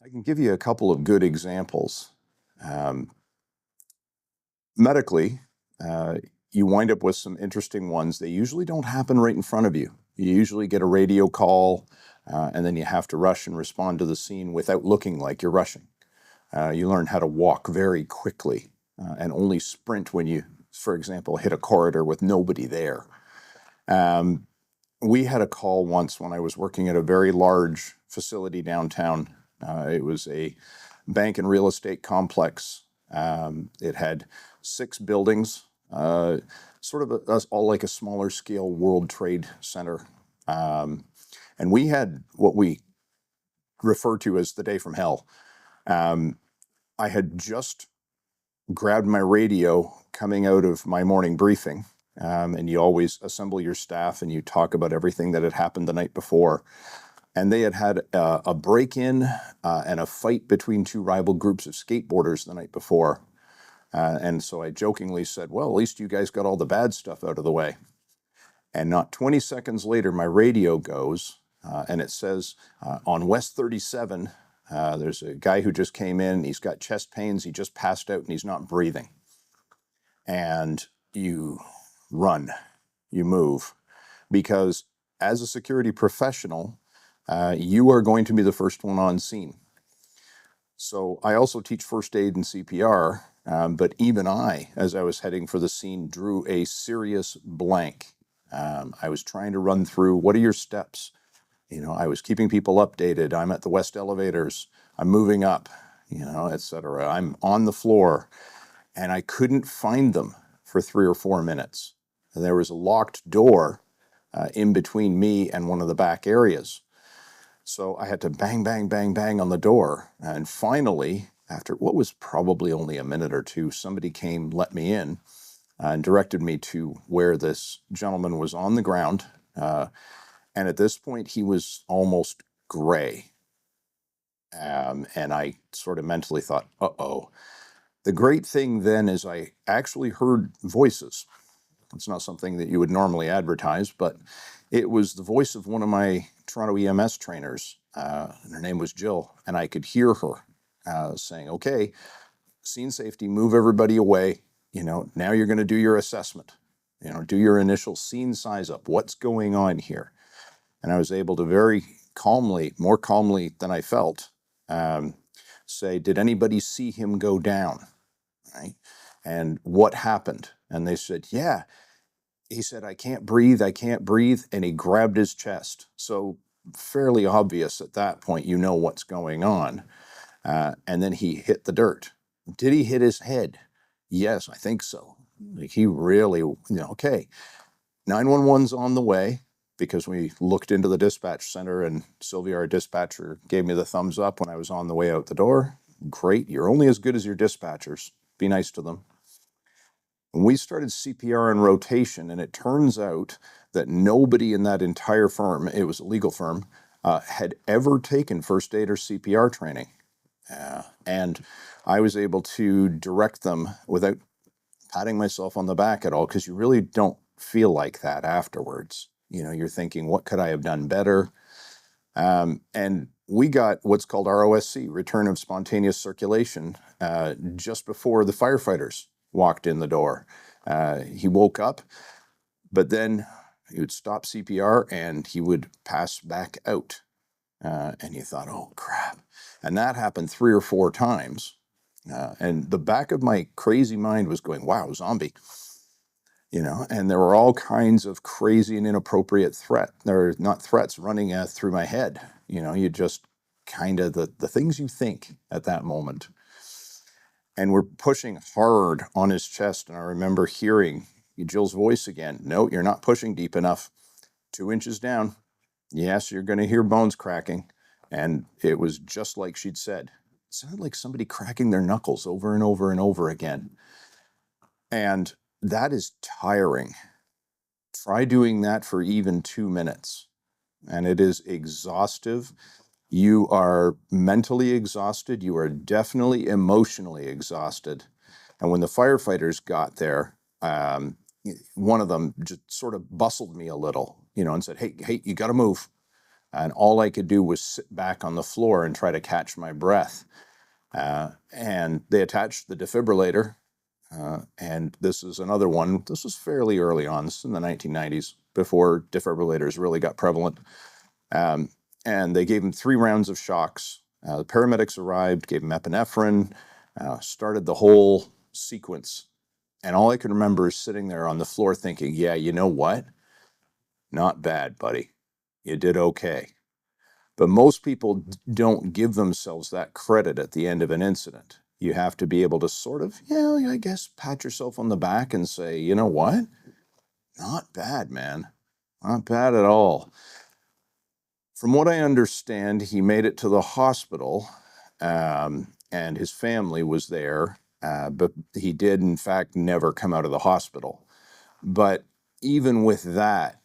I can give you a couple of good examples. Um, Medically, uh, you wind up with some interesting ones. They usually don't happen right in front of you. You usually get a radio call, and then you have to rush and respond to the scene without looking like you're rushing. You learn how to walk very quickly and only sprint when you, for example, hit a corridor with nobody there. Um, we had a call once when I was working at a very large facility downtown. It was a bank and real estate complex. It had 6 buildings, sort of all like a smaller scale World Trade Center. Um, and we had what we refer to as the day from hell. Um, I had just grabbed my radio coming out of my morning briefing. And you always assemble your staff and you talk about everything that had happened the night before. And they had had a break-in and a fight between 2 rival groups of skateboarders the night before. And so I jokingly said, well, at least you guys got all the bad stuff out of the way. And not 20 seconds later, my radio goes and it says on West 37, there's a guy who just came in. He's got chest pains. He just passed out and he's not breathing. And you run, you move, because as a security professional, you are going to be the first one on scene. So I also teach first aid and CPR, but even I, as I was heading for the scene, drew a serious blank. I was trying to run through, what are your steps? I was keeping people updated. I'm at the West elevators. I'm moving up, et cetera. I'm on the floor, and I couldn't find them for 3 or 4 minutes. And there was a locked door in between me and one of the back areas. So I had to bang, bang, bang, bang on the door. And finally, after what was probably only a minute or two, somebody came, let me in, and directed me to where this gentleman was on the ground. And at this point, he was almost gray. And I sort of mentally thought, uh-oh. The great thing then is I actually heard voices. It's not something that you would normally advertise, but it was the voice of one of my Toronto EMS trainers. And her name was Jill, and I could hear her saying, okay, scene safety, move everybody away. Now you're going to do your assessment. Do your initial scene size up. What's going on here? And I was able to very calmly, more calmly than I felt, say, did anybody see him go down? Right? And what happened? And they said, yeah. He said, I can't breathe, and he grabbed his chest. So fairly obvious at that point, what's going on. And then he hit the dirt. Did he hit his head? Yes, I think so. Like he really, okay. 911's on the way, because we looked into the dispatch center and Sylvia, our dispatcher, gave me the thumbs up when I was on the way out the door. Great, you're only as good as your dispatchers. Be nice to them. And we started CPR in rotation, and it turns out that nobody in that entire firm, it was a legal firm, had ever taken first aid or CPR training. And I was able to direct them without patting myself on the back at all, because you really don't feel like that afterwards. You're thinking, what could I have done better? And we got what's called ROSC, return of spontaneous circulation, just before the firefighters walked in the door. He woke up, but then he would stop CPR and he would pass back out. And you thought, oh, crap. And that happened 3 or 4 times. And the back of my crazy mind was going, wow, zombie. And there were all kinds of crazy and inappropriate not threats running through my head. You just kind of the things you think at that moment. And we're pushing hard on his chest. And I remember hearing Jill's voice again. No, you're not pushing deep enough. 2 inches down. Yes, you're going to hear bones cracking. And it was just like she'd said. It sounded like somebody cracking their knuckles over and over and over again. And that is tiring. Try doing that for even 2 minutes. And it is exhaustive. You are mentally exhausted. You are definitely emotionally exhausted. And when the firefighters got there, one of them just sort of bustled me a little, and said, hey, you got to move. and all I could do was sit back on the floor and try to catch my breath. And they attached the defibrillator, and this is another one. This was fairly early on. This is in the 1990s, before defibrillators really got prevalent. And they gave him 3 rounds of shocks. The paramedics arrived, gave him epinephrine, started the whole sequence. And all I can remember is sitting there on the floor thinking, yeah, you know what? Not bad, buddy. You did okay. But most people don't give themselves that credit at the end of an incident. You have to be able to sort of, I guess, pat yourself on the back and say, you know what? Not bad, man. Not bad at all. From what I understand, he made it to the hospital, and his family was there, but he did, in fact, never come out of the hospital. But even with that,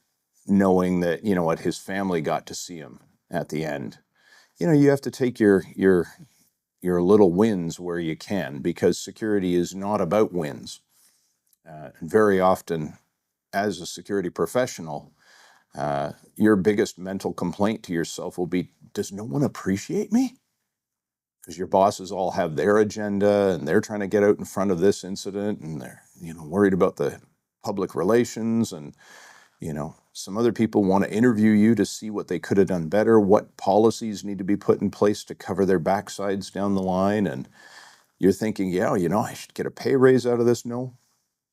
knowing that, what, his family got to see him at the end, you have to take your little wins where you can, because security is not about wins. Very often, as a security professional, your biggest mental complaint to yourself will be, does no one appreciate me? Because your bosses all have their agenda and they're trying to get out in front of this incident, and they're, worried about the public relations, and, some other people want to interview you to see what they could have done better, what policies need to be put in place to cover their backsides down the line. And you're thinking, yeah, I should get a pay raise out of this. No,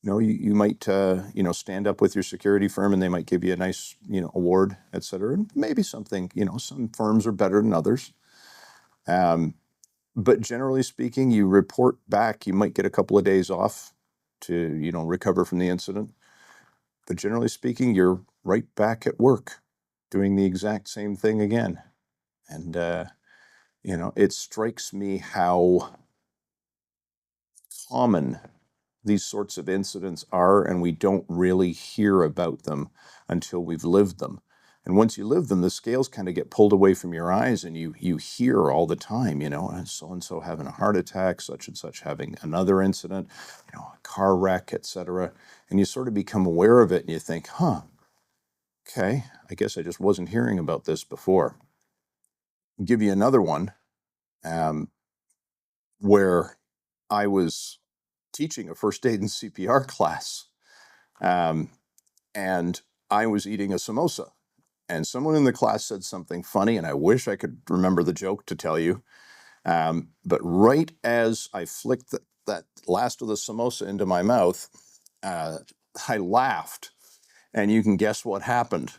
you might, stand up with your security firm and they might give you a nice, award, et cetera. And maybe something, some firms are better than others. But generally speaking, you report back, you might get a couple of days off to, recover from the incident. But generally speaking, you're right back at work doing the exact same thing again. And, it strikes me how common these sorts of incidents are, and we don't really hear about them until we've lived them. And once you live them, the scales kind of get pulled away from your eyes, and you hear all the time, so-and-so having a heart attack, such and such having another incident, a car wreck, etc. And you sort of become aware of it, and you think, okay, I guess I just wasn't hearing about this before. I'll give you another one, where I was teaching a first aid and CPR class, and I was eating a samosa. And someone in the class said something funny, and I wish I could remember the joke to tell you. But right as I flicked that last of the samosa into my mouth, I laughed. And you can guess what happened.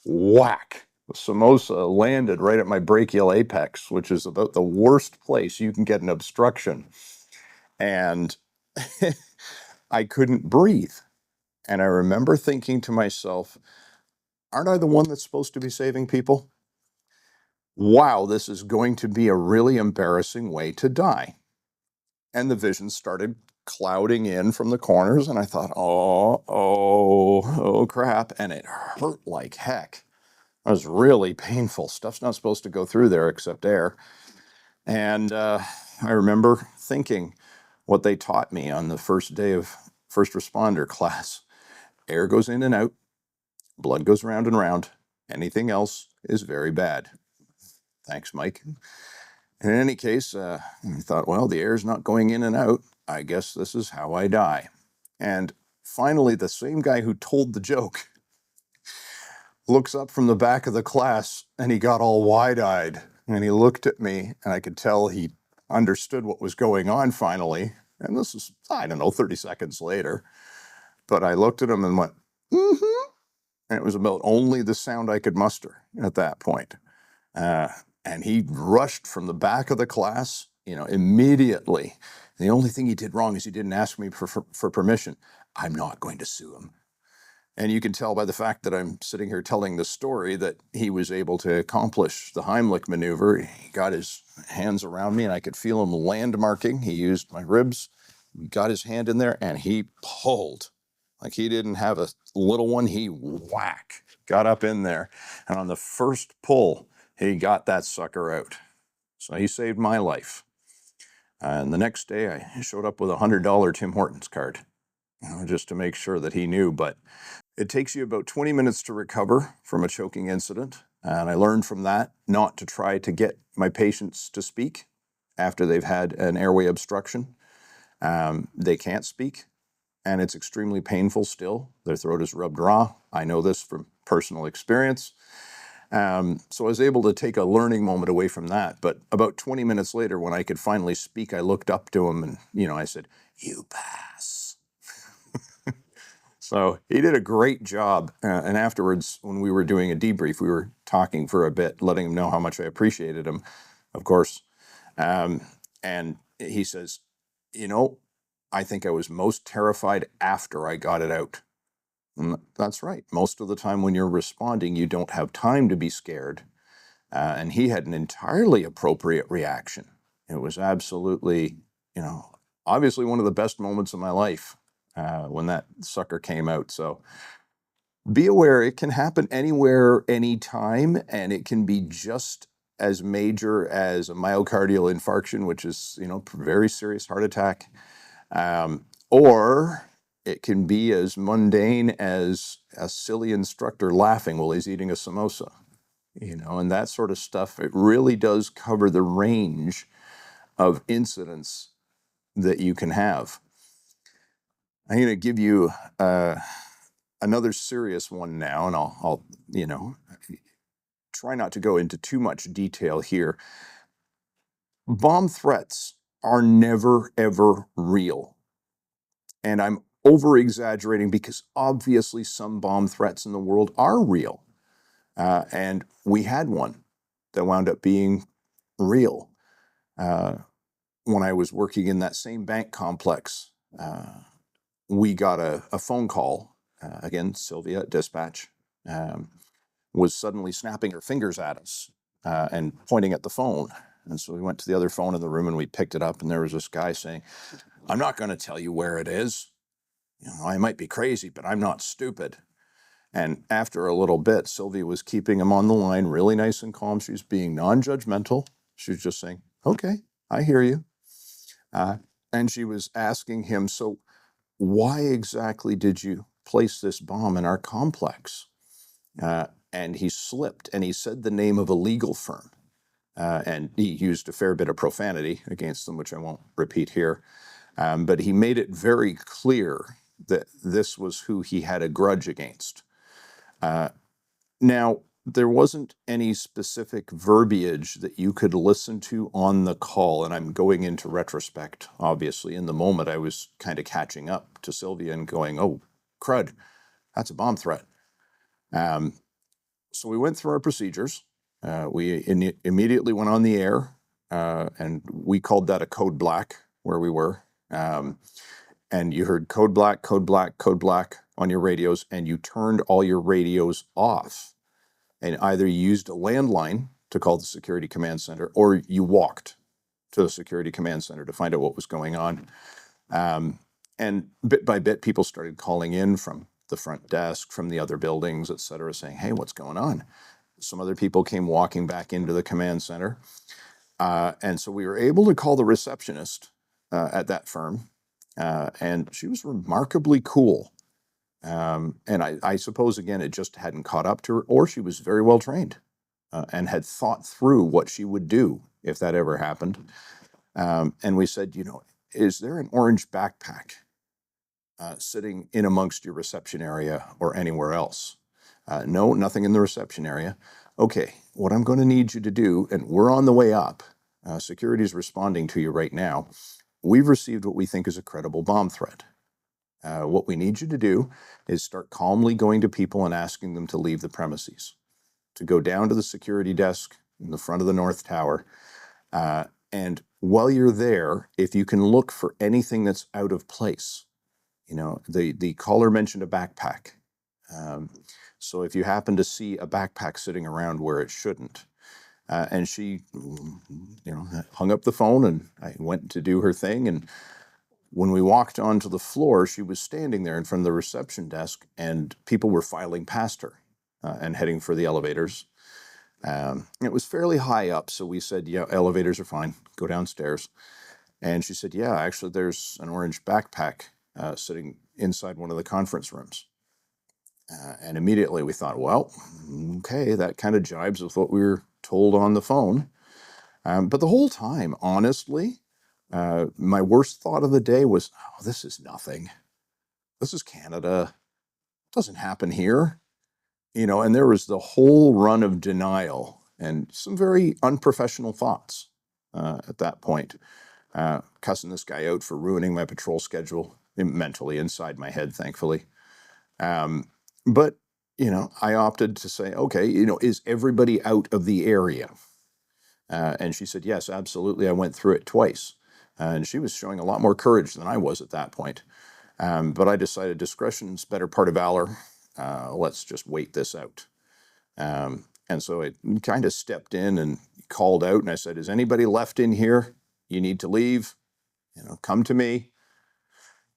Whack! The samosa landed right at my brachial apex, which is about the worst place you can get an obstruction. And I couldn't breathe. And I remember thinking to myself, aren't I the one that's supposed to be saving people? Wow, this is going to be a really embarrassing way to die. And the vision started clouding in from the corners, and I thought, oh crap. And it hurt like heck. It was really painful. Stuff's not supposed to go through there except air. And I remember thinking what they taught me on the first day of first responder class. Air goes in and out, blood goes round and round. Anything else is very bad. Thanks, Mike. In any case, I thought, well, the air's not going in and out. I guess this is how I die. And finally, the same guy who told the joke looks up from the back of the class, and he got all wide-eyed. And he looked at me, and I could tell he understood what was going on finally. And this is, 30 seconds later. But I looked at him and went, mm-hmm. And it was about only the sound I could muster at that point. And he rushed from the back of the class, immediately. And the only thing he did wrong is he didn't ask me for permission. I'm not going to sue him. And you can tell by the fact that I'm sitting here telling the story that he was able to accomplish the Heimlich maneuver. He got his hands around me, and I could feel him landmarking. He used my ribs, got his hand in there, and he pulled. Like he didn't have a little one, he whack, got up in there. And on the first pull, he got that sucker out. So he saved my life. And the next day, I showed up with a $100 Tim Hortons card, just to make sure that he knew. But it takes you about 20 minutes to recover from a choking incident. And I learned from that not to try to get my patients to speak after they've had an airway obstruction. They can't speak, and it's extremely painful still. Their throat is rubbed raw. I know this from personal experience. So I was able to take a learning moment away from that. But about 20 minutes later, when I could finally speak, I looked up to him and, I said, "You pass." So he did a great job. And afterwards, when we were doing a debrief, we were talking for a bit, letting him know how much I appreciated him, of course. Um, and he says, I think I was most terrified after I got it out. And that's right. Most of the time when you're responding, you don't have time to be scared. And he had an entirely appropriate reaction. It was absolutely, you know, obviously one of the best moments of my life when that sucker came out. So be aware it can happen anywhere, anytime, and it can be just as major as a myocardial infarction, which is, very serious heart attack, or it can be as mundane as a silly instructor laughing while he's eating a samosa, and that sort of stuff. It really does cover the range of incidents that you can have. I'm going to give you another serious one now, and I'll try not to go into too much detail here. Bomb threats are never, ever real. And I'm over exaggerating because obviously some bomb threats in the world are real. And we had one that wound up being real. When I was working in that same bank complex, we got a phone call. Again, Sylvia at dispatch was suddenly snapping her fingers at us and pointing at the phone. And so we went to the other phone in the room and we picked it up, and there was this guy saying, "I'm not going to tell you where it is. I might be crazy, but I'm not stupid." And after a little bit, Sylvia was keeping him on the line, really nice and calm. She was being non-judgmental. She was just saying, "Okay, I hear you." And she was asking him, "So why exactly did you place this bomb in our complex?" And he slipped and he said the name of a legal firm. And he used a fair bit of profanity against them, which I won't repeat here. But he made it very clear that this was who he had a grudge against. Now, there wasn't any specific verbiage that you could listen to on the call, and I'm going into retrospect, obviously. In the moment, I was kind of catching up to Sylvia and going, "Oh, crud, that's a bomb threat." So we went through our procedures. We immediately went on the air, and we called that a code black where we were. And you heard code black, code black, code black on your radios, and you turned all your radios off. And either you used a landline to call the security command center, or you walked to the security command center to find out what was going on. And bit by bit, people started calling in from the front desk, from the other buildings, et cetera, saying, "Hey, what's going on?" Some other people came walking back into the command center. And so we were able to call the receptionist at that firm. And she was remarkably cool. And I suppose, again, it just hadn't caught up to her, or she was very well trained and had thought through what she would do if that ever happened. And we said, "Is there an orange backpack sitting in amongst your reception area or anywhere else?" No, nothing in the reception area. "Okay, what I'm going to need you to do, and we're on the way up, security is responding to you right now. We've received what we think is a credible bomb threat. What we need you to do is start calmly going to people and asking them to leave the premises, to go down to the security desk in the front of the North Tower. And while you're there, if you can look for anything that's out of place." The caller mentioned a backpack. So if you happen to see a backpack sitting around where it shouldn't, and she, hung up the phone, and I went to do her thing. And when we walked onto the floor, she was standing there in front of the reception desk, and people were filing past her and heading for the elevators. It was fairly high up, so we said, "Yeah, elevators are fine. Go downstairs." And she said, "Yeah, actually, there's an orange backpack sitting inside one of the conference rooms." And immediately we thought, well, okay, that kind of jibes with what we were told on the phone. But the whole time, honestly, my worst thought of the day was, oh, this is nothing. This is Canada. It doesn't happen here. And there was the whole run of denial and some very unprofessional thoughts at that point. Cussing this guy out for ruining my patrol schedule mentally inside my head, thankfully. Um, but, I opted to say, okay, is everybody out of the area? And she said, yes, absolutely. I went through it twice. And she was showing a lot more courage than I was at that point. But I decided discretion's better part of valor. Let's just wait this out. And so I kind of stepped in and called out and I said, is anybody left in here? You need to leave, come to me.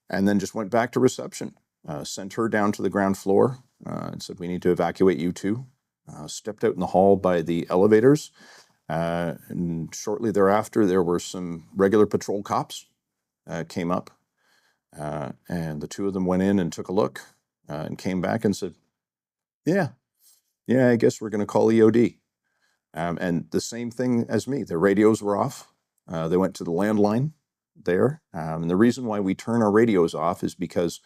And then just went back to reception, sent her down to the ground floor and said, we need to evacuate you two. Stepped out in the hall by the elevators. And shortly thereafter, there were some regular patrol cops came up. And the two of them went in and took a look and came back and said, yeah, I guess we're going to call EOD. And the same thing as me, the radios were off. They went to the landline there. And the reason why we turn our radios off is because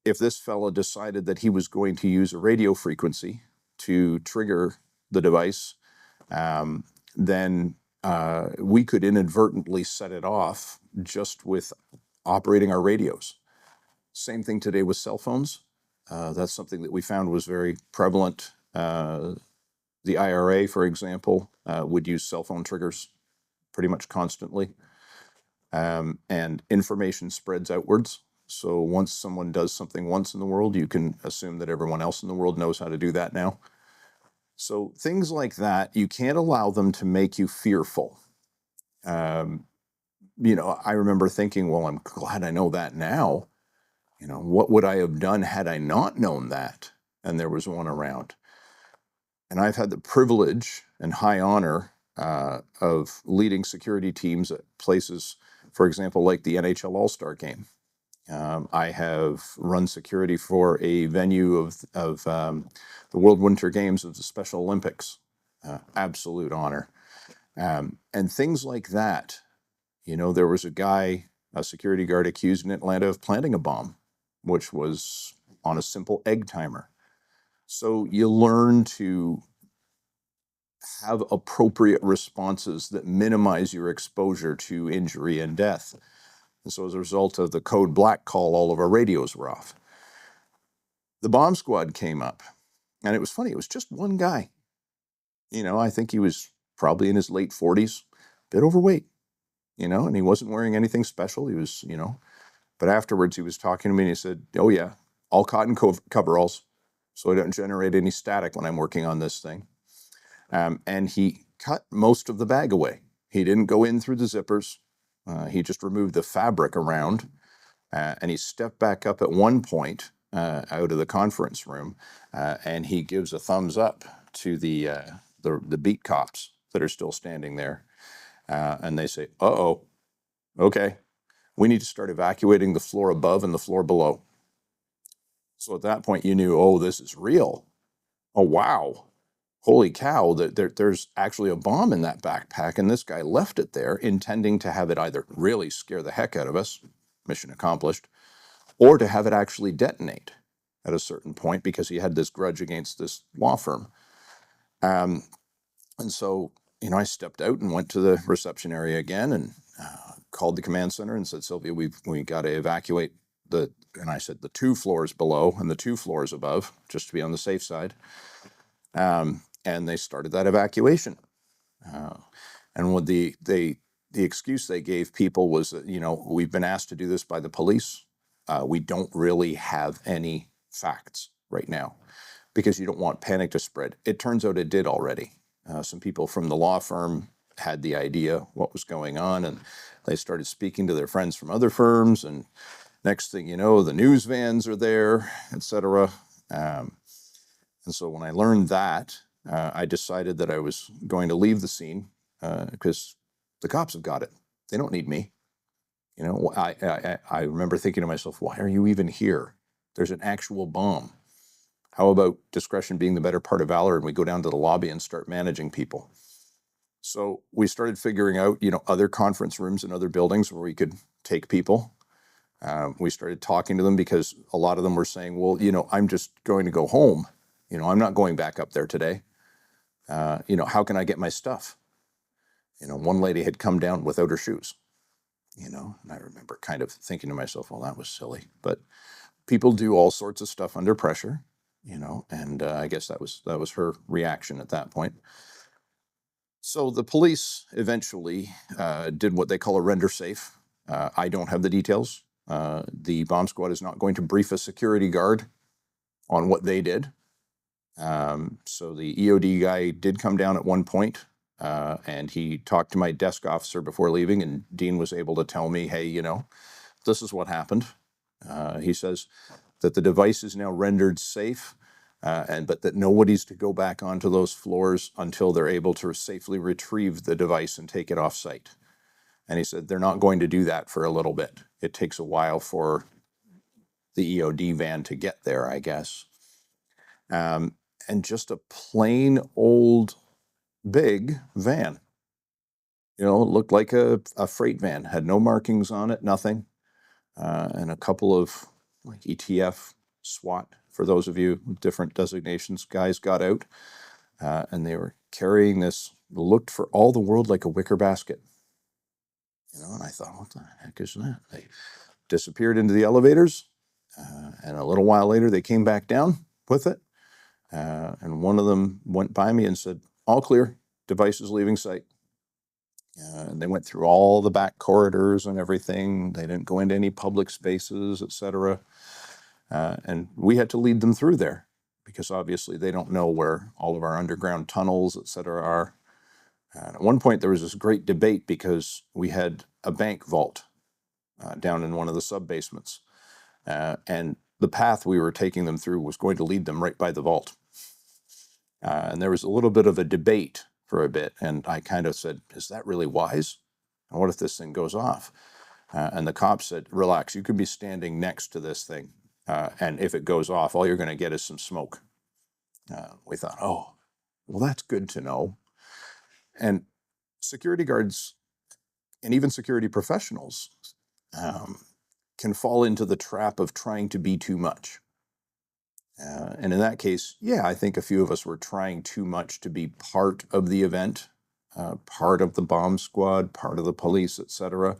if this fella decided that he was going to use a radio frequency to trigger the device, then we could inadvertently set it off just with operating our radios. Same thing today with cell phones. That's something that we found was very prevalent. The IRA, for example, would use cell phone triggers pretty much constantly. And information spreads outwards. So once someone does something once in the world, you can assume that everyone else in the world knows how to do that now. So things like that, you can't allow them to make you fearful. I remember thinking, well, I'm glad I know that now. What would I have done had I not known that? And there was one around. And I've had the privilege and high honor of leading security teams at places, for example, like the NHL All-Star Game. I have run security for a venue of the World Winter Games of the Special Olympics. Absolute honor. And things like that. There was a security guard accused in Atlanta of planting a bomb, which was on a simple egg timer. So you learn to have appropriate responses that minimize your exposure to injury and death. And so as a result of the code black call, all of our radios were off. The bomb squad came up, and it was funny. It was just one guy. I think he was probably in his late 40s, a bit overweight, and he wasn't wearing anything special. He was, but afterwards he was talking to me and he said, oh yeah, all cotton coveralls, so I don't generate any static when I'm working on this thing. And he cut most of the bag away. He didn't go in through the zippers. He just removed the fabric around, and he stepped back up at one point out of the conference room, and he gives a thumbs up to the beat cops that are still standing there, and they say, "Uh-oh, okay, we need to start evacuating the floor above and the floor below." So at that point, you knew, oh, this is real. Oh, wow. Holy cow, there's actually a bomb in that backpack, and this guy left it there intending to have it either really scare the heck out of us, mission accomplished, or to have it actually detonate at a certain point because he had this grudge against this law firm. And so, I stepped out and went to the reception area again and called the command center and said, Sylvia, we got to evacuate and I said the 2 floors below and the 2 floors above, just to be on the safe side. And they started that evacuation. And what the excuse they gave people was that, we've been asked to do this by the police. We don't really have any facts right now because you don't want panic to spread. It turns out it did already. Some people from the law firm had the idea what was going on, and they started speaking to their friends from other firms, and next thing you know, the news vans are there, etc. And so when I learned that, I decided that I was going to leave the scene because the cops have got it. They don't need me. I remember thinking to myself, why are you even here? There's an actual bomb. How about discretion being the better part of valor, and we go down to the lobby and start managing people? So we started figuring out, other conference rooms in other buildings where we could take people. We started talking to them because a lot of them were saying, well, I'm just going to go home. I'm not going back up there today. How can I get my stuff? One lady had come down without her shoes, and I remember kind of thinking to myself, well, that was silly. But people do all sorts of stuff under pressure, and I guess that was her reaction at that point. So the police eventually did what they call a render safe. I don't have the details. The bomb squad is not going to brief a security guard on what they did. So the EOD guy did come down at one point, and he talked to my desk officer before leaving, and Dean was able to tell me, hey, this is what happened. He says that the device is now rendered safe, but that nobody's to go back onto those floors until they're able to safely retrieve the device and take it off site. And he said they're not going to do that for a little bit. It takes a while for the EOD van to get there, I guess. And just a plain old big van. It looked like a freight van, had no markings on it, nothing. And a couple of like ETF, SWAT, for those of you with different designations, guys got out, and they were carrying this, looked for all the world like a wicker basket. And I thought, what the heck is that? They disappeared into the elevators, and a little while later they came back down with it. And one of them went by me and said, all clear, device is leaving site. And they went through all the back corridors and everything. They didn't go into any public spaces, etc. And we had to lead them through there because obviously they don't know where all of our underground tunnels, etc. are. And at one point there was this great debate because we had a bank vault down in one of the sub-basements. And the path we were taking them through was going to lead them right by the vault. And there was a little bit of a debate for a bit, and I kind of said, is that really wise? And what if this thing goes off? And the cop said, relax, you could be standing next to this thing, and if it goes off, all you're going to get is some smoke. We thought, oh, well, that's good to know. And security guards and even security professionals can fall into the trap of trying to be too much. And in that case, yeah, I think a few of us were trying too much to be part of the event, part of the bomb squad, part of the police, etc.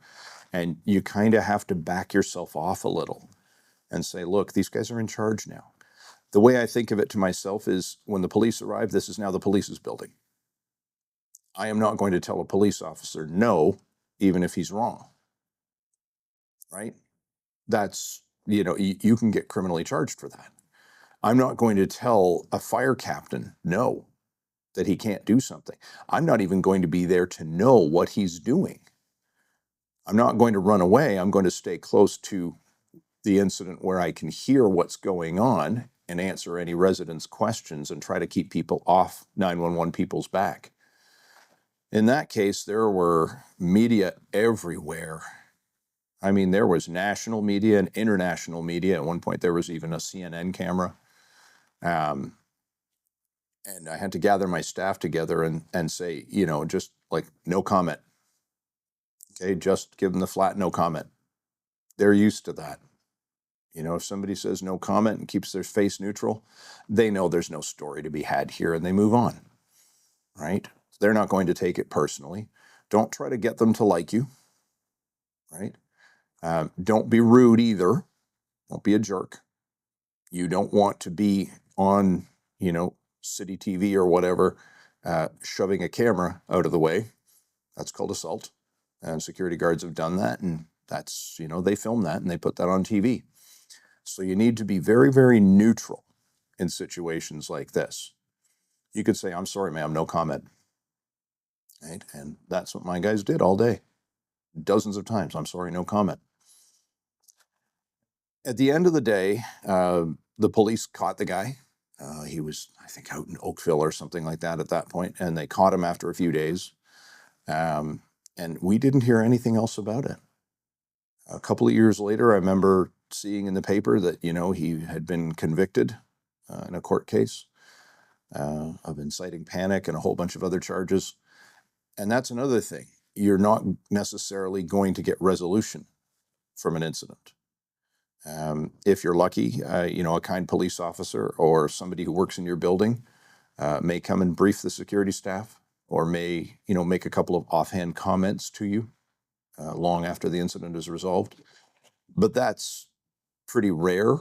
And you kind of have to back yourself off a little and say, look, these guys are in charge now. The way I think of it to myself is when the police arrive, this is now the police's building. I am not going to tell a police officer no, even if he's wrong. Right? That's, you can get criminally charged for that. I'm not going to tell a fire captain no, that he can't do something. I'm not even going to be there to know what he's doing. I'm not going to run away. I'm going to stay close to the incident where I can hear what's going on and answer any residents' questions and try to keep people off 911 people's back. In that case, there were media everywhere. I mean, there was national media and international media. At one point, there was even a CNN camera. And I had to gather my staff together and say, just like, no comment. Okay, just give them the flat no comment. They're used to that. If somebody says no comment and keeps their face neutral, they know there's no story to be had here and they move on, right? They're not going to take it personally. Don't try to get them to like you, right? Don't be rude either. Don't be a jerk. You don't want to be on, city TV or whatever, shoving a camera out of the way. That's called assault. And security guards have done that. And that's, they film that and they put that on TV. So you need to be very, very neutral in situations like this. You could say, I'm sorry, ma'am, no comment. Right? And that's what my guys did all day. Dozens of times. I'm sorry, no comment. At the end of the day, the police caught the guy. He was, I think, out in Oakville or something like that at that point, and they caught him after a few days. And we didn't hear anything else about it. A couple of years later, I remember seeing in the paper that, he had been convicted in a court case of inciting panic and a whole bunch of other charges. And that's another thing. You're not necessarily going to get resolution from an incident. If you're lucky, a kind police officer or somebody who works in your building may come and brief the security staff, or may, make a couple of offhand comments to you long after the incident is resolved. But that's pretty rare,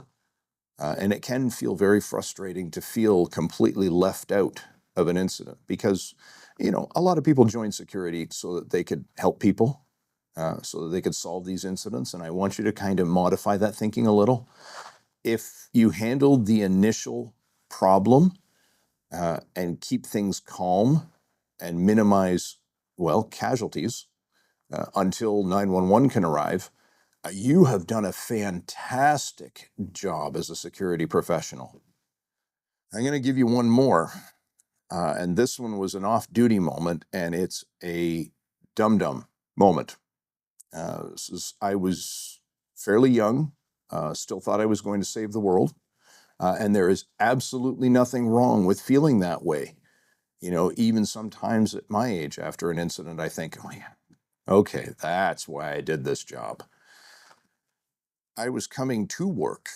and it can feel very frustrating to feel completely left out of an incident because, a lot of people join security so that they could help people, so that they could solve these incidents. And I want you to kind of modify that thinking a little. If you handled the initial problem and keep things calm and minimize, casualties until 911 can arrive, you have done a fantastic job as a security professional. I'm going to give you one more. And this one was an off-duty moment, and it's a dum-dum moment. I was fairly young, still thought I was going to save the world. And there is absolutely nothing wrong with feeling that way. Even sometimes at my age, after an incident, I think, oh yeah, okay, that's why I did this job. I was coming to work,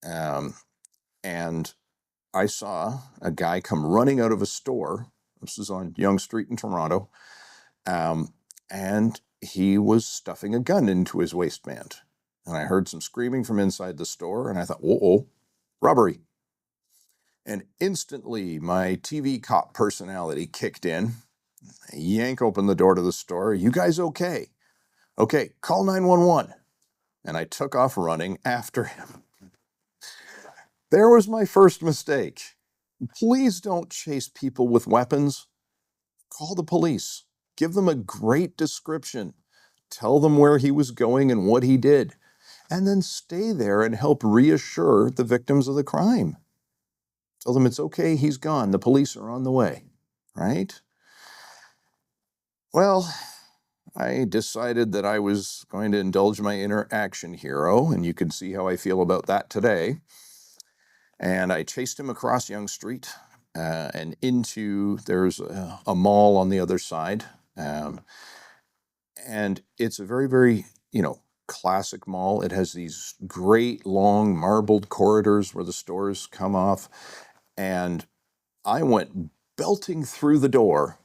and I saw a guy come running out of a store. This is on Yonge Street in Toronto. And he was stuffing a gun into his waistband. And I heard some screaming from inside the store, and I thought, whoa, robbery. And instantly, my TV cop personality kicked in. I yank open the door to the store. You guys okay? Okay, call 911. And I took off running after him. There was my first mistake. Please don't chase people with weapons. Call the police. Give them a great description. Tell them where he was going and what he did. And then stay there and help reassure the victims of the crime. Tell them it's okay, he's gone. The police are on the way, right? Well, I decided that I was going to indulge my inner action hero, and you can see how I feel about that today. And I chased him across Yonge Street and there's a mall on the other side. And it's a very, very, classic mall. It has these great long marbled corridors where the stores come off. And I went belting through the door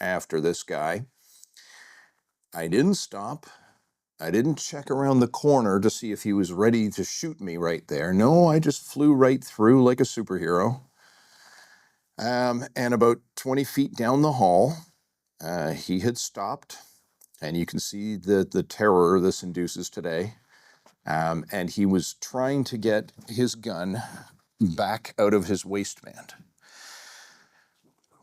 after this guy. I didn't stop. I didn't check around the corner to see if he was ready to shoot me right there. No, I just flew right through like a superhero. And about 20 feet down the hall, he had stopped. And you can see the terror this induces today. And he was trying to get his gun back out of his waistband.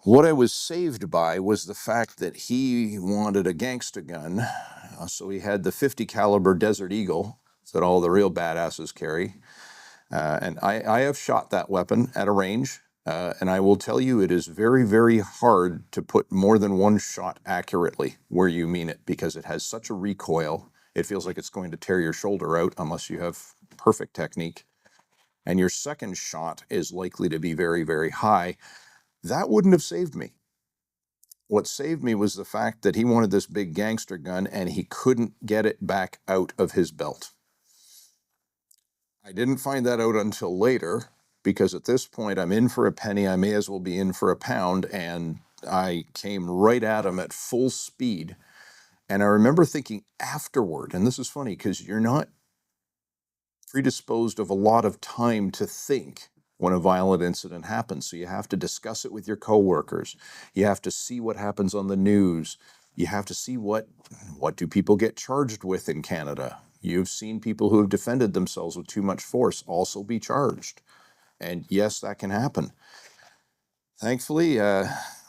What I was saved by was the fact that he wanted a gangster gun. So he had the 50 caliber Desert Eagle that all the real badasses carry. And I have shot that weapon at a range. And I will tell you, it is very, very hard to put more than one shot accurately where you mean it, because it has such a recoil. It feels like it's going to tear your shoulder out unless you have perfect technique. And your second shot is likely to be very, very high. That wouldn't have saved me. What saved me was the fact that he wanted this big gangster gun and he couldn't get it back out of his belt. I didn't find that out until later, because at this point I'm in for a penny. I may as well be in for a pound. And I came right at him at full speed. And I remember thinking afterward, and this is funny because you're not predisposed of a lot of time to think when a violent incident happens. So you have to discuss it with your coworkers. You have to see what happens on the news. You have to see what do people get charged with in Canada. You've seen people who have defended themselves with too much force also be charged. And yes, that can happen. Thankfully,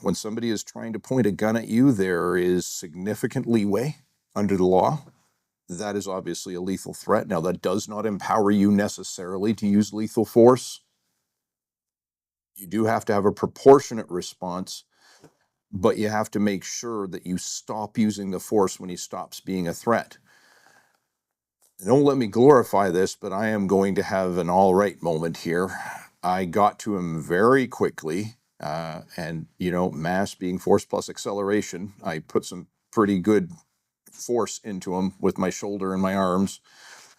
when somebody is trying to point a gun at you, there is significant leeway under the law. That is obviously a lethal threat. Now, that does not empower you necessarily to use lethal force. You do have to have a proportionate response, but you have to make sure that you stop using the force when he stops being a threat. Don't let me glorify this, but I am going to have an all right moment here. I got to him very quickly. And, mass being force plus acceleration, I put some pretty good force into him with my shoulder and my arms.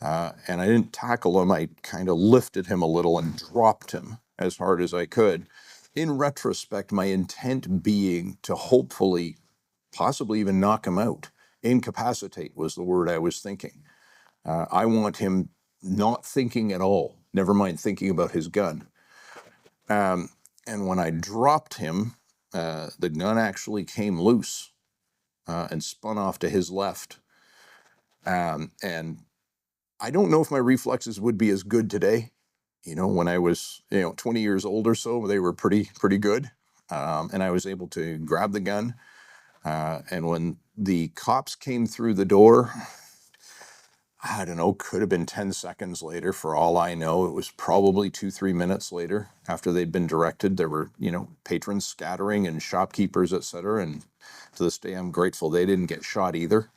And I didn't tackle him. I kind of lifted him a little and dropped him as hard as I could. In retrospect, my intent being to hopefully, possibly even knock him out. Incapacitate was the word I was thinking. I want him not thinking at all, never mind thinking about his gun. And when I dropped him, the gun actually came loose and spun off to his left. And I don't know if my reflexes would be as good today. When I was, 20 years old or so, they were pretty good. And I was able to grab the gun. And when the cops came through the door, I don't know, could have been 10 seconds later. For all I know, it was probably 2-3 minutes later after they'd been directed. There were, patrons scattering and shopkeepers, etc. And to this day, I'm grateful they didn't get shot either.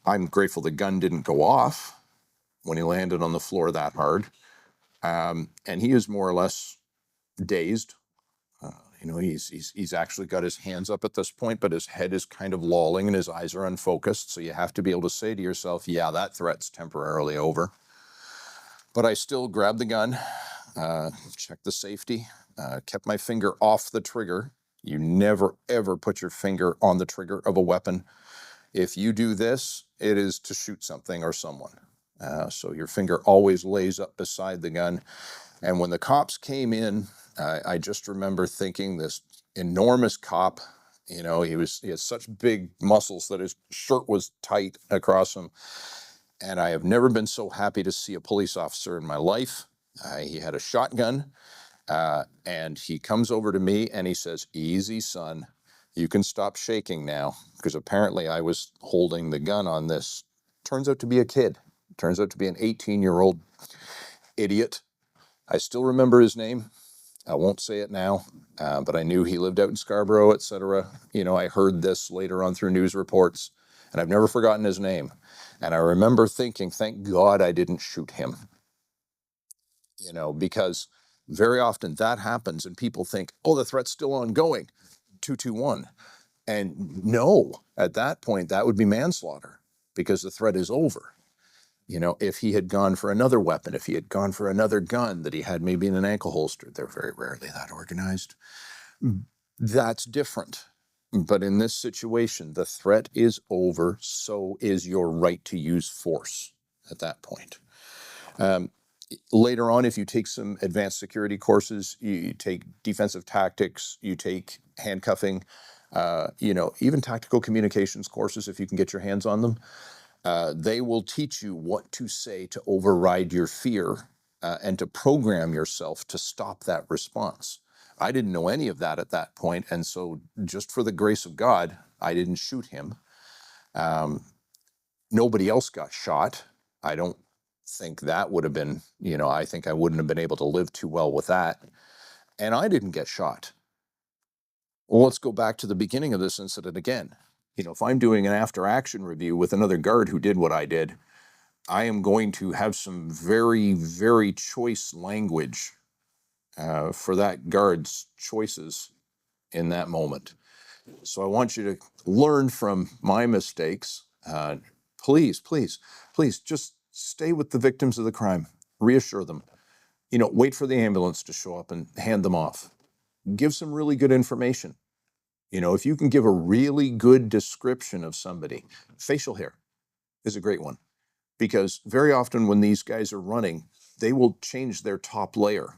I'm grateful the gun didn't go off when he landed on the floor that hard. And he is more or less dazed. He's actually got his hands up at this point, but his head is kind of lolling and his eyes are unfocused. So you have to be able to say to yourself, yeah, that threat's temporarily over. But I still grabbed the gun, checked the safety, kept my finger off the trigger. You never, ever put your finger on the trigger of a weapon. If you do this, it is to shoot something or someone. So your finger always lays up beside the gun. And when the cops came in, I just remember thinking this enormous cop, he had such big muscles that his shirt was tight across him. And I have never been so happy to see a police officer in my life. He had a shotgun, and he comes over to me and he says, "Easy, son. You can stop shaking now," because apparently I was holding the gun on this. Turns out to be a kid. Turns out to be an 18-year-old idiot. I still remember his name. I won't say it now, but I knew he lived out in Scarborough, etc. I heard this later on through news reports, and I've never forgotten his name. And I remember thinking, thank God I didn't shoot him, because very often that happens and people think, oh, the threat's still ongoing, 221. And no, at that point, that would be manslaughter because the threat is over. If he had gone for another weapon, if he had gone for another gun that he had maybe in an ankle holster, they're very rarely that organized. That's different. But in this situation, the threat is over, so is your right to use force at that point. Later on, if you take some advanced security courses, you take defensive tactics, you take handcuffing, even tactical communications courses, if you can get your hands on them. They will teach you what to say to override your fear and to program yourself to stop that response. I didn't know any of that at that point, and so just for the grace of God, I didn't shoot him. Nobody else got shot. I don't think that would have been, I think I wouldn't have been able to live too well with that. And I didn't get shot. Well, let's go back to the beginning of this incident again. If I'm doing an after-action review with another guard who did what I did, I am going to have some very, very choice language for that guard's choices in that moment. So I want you to learn from my mistakes. Please, please, please just stay with the victims of the crime. Reassure them. Wait for the ambulance to show up and hand them off. Give some really good information. If you can give a really good description of somebody, facial hair is a great one. Because very often when these guys are running, they will change their top layer.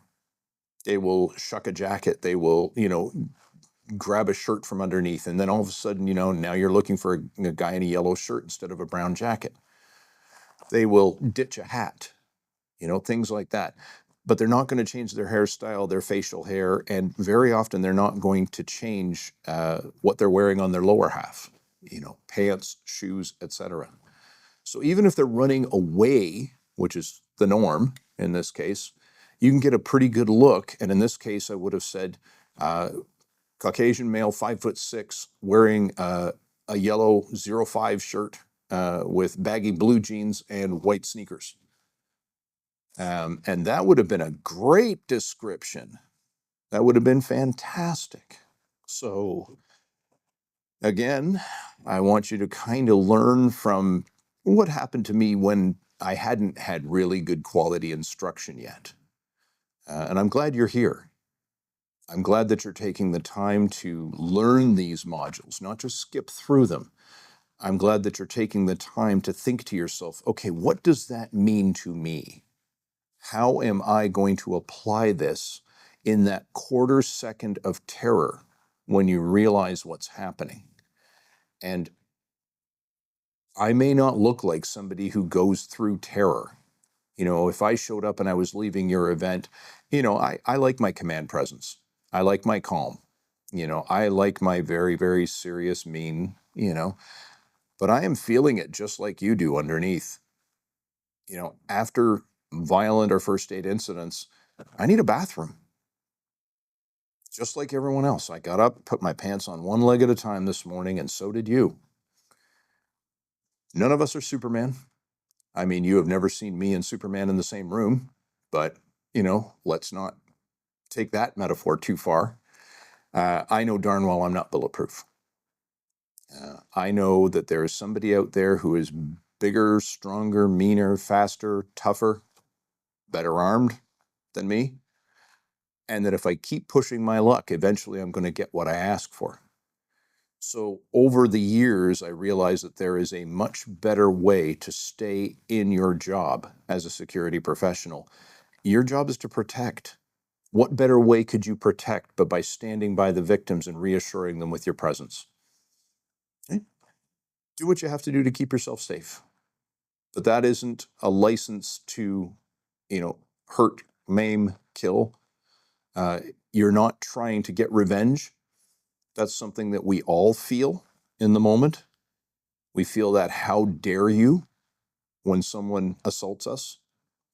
They will shuck a jacket. They will, grab a shirt from underneath. And then all of a sudden, now you're looking for a guy in a yellow shirt instead of a brown jacket. They will ditch a hat, things like that. But they're not going to change their hairstyle, their facial hair. And very often they're not going to change what they're wearing on their lower half, pants, shoes, etc. So even if they're running away, which is the norm in this case, you can get a pretty good look. And in this case, I would have said Caucasian male, 5'6", wearing a yellow 05 shirt with baggy blue jeans and white sneakers. And that would have been a great description. That would have been fantastic. So, again, I want you to kind of learn from what happened to me when I hadn't had really good quality instruction yet. And I'm glad you're here. I'm glad that you're taking the time to learn these modules, not just skip through them. I'm glad that you're taking the time to think to yourself, okay, what does that mean to me? How am I going to apply this in that quarter second of terror when you realize what's happening? And I may not look like somebody who goes through terror. If I showed up and I was leaving your event, I like my command presence. I like my calm. I like my very, very serious mean, but I am feeling it just like you do underneath. After violent or first aid incidents, I need a bathroom. Just like everyone else. I got up, put my pants on one leg at a time this morning, and so did you. None of us are Superman. I mean, you have never seen me and Superman in the same room, but, let's not take that metaphor too far. I know darn well I'm not bulletproof. I know that there is somebody out there who is bigger, stronger, meaner, faster, tougher, better armed than me. And that if I keep pushing my luck, eventually I'm going to get what I ask for. So over the years, I realized that there is a much better way to stay in your job as a security professional. Your job is to protect. What better way could you protect but by standing by the victims and reassuring them with your presence? Okay? Do what you have to do to keep yourself safe. But that isn't a license to, hurt, maim, kill. You're not trying to get revenge. That's something that we all feel in the moment. We feel that how dare you when someone assaults us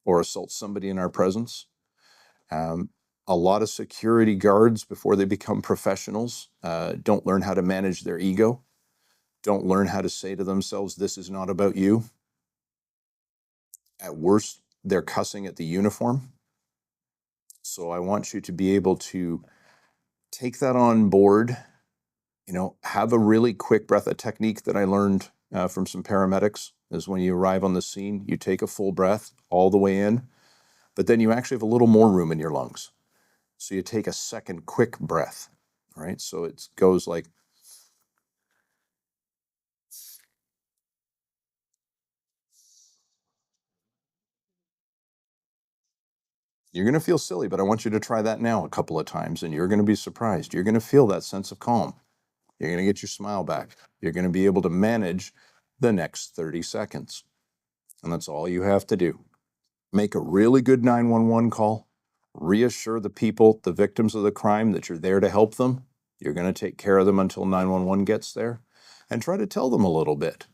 or assaults somebody in our presence. A lot of security guards, before they become professionals, don't learn how to manage their ego, don't learn how to say to themselves, this is not about you. At worst, they're cussing at the uniform. So I want you to be able to take that on board, have a really quick breath. A technique that I learned from some paramedics is when you arrive on the scene, you take a full breath all the way in, but then you actually have a little more room in your lungs. So you take a second quick breath, all right? So it goes like, you're going to feel silly, but I want you to try that now a couple of times, and you're going to be surprised. You're going to feel that sense of calm. You're going to get your smile back. You're going to be able to manage the next 30 seconds. And that's all you have to do. Make a really good 911 call. Reassure the people, the victims of the crime, that you're there to help them. You're going to take care of them until 911 gets there. And try to tell them a little bit.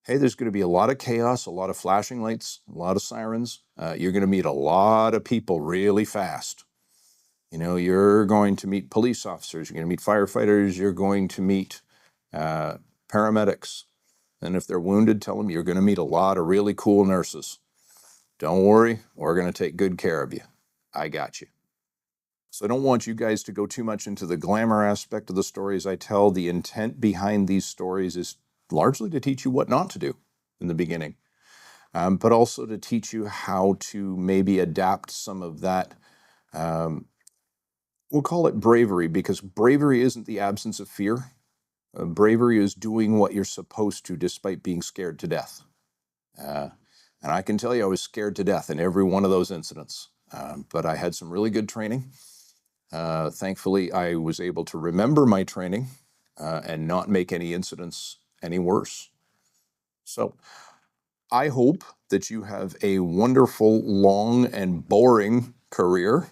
Hey, there's going to be a lot of chaos, a lot of flashing lights, a lot of sirens. You're going to meet a lot of people really fast. You're going to meet police officers, you're going to meet firefighters, you're going to meet paramedics. And if they're wounded, tell them you're going to meet a lot of really cool nurses. Don't worry, we're going to take good care of you. I got you. So I don't want you guys to go too much into the glamour aspect of the stories I tell. The intent behind these stories is largely to teach you what not to do in the beginning, but also to teach you how to maybe adapt some of that. We'll call it bravery, because bravery isn't the absence of fear. Bravery is doing what you're supposed to despite being scared to death. And I can tell you I was scared to death in every one of those incidents. But I had some really good training. Thankfully, I was able to remember my training and not make any incidents any worse. So I hope that you have a wonderful, long, and boring career,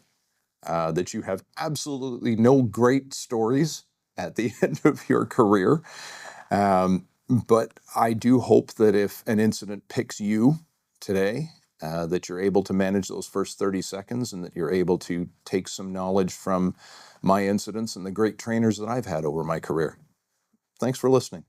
that you have absolutely no great stories at the end of your career. But I do hope that if an incident picks you today, that you're able to manage those first 30 seconds and that you're able to take some knowledge from my incidents and the great trainers that I've had over my career. Thanks for listening.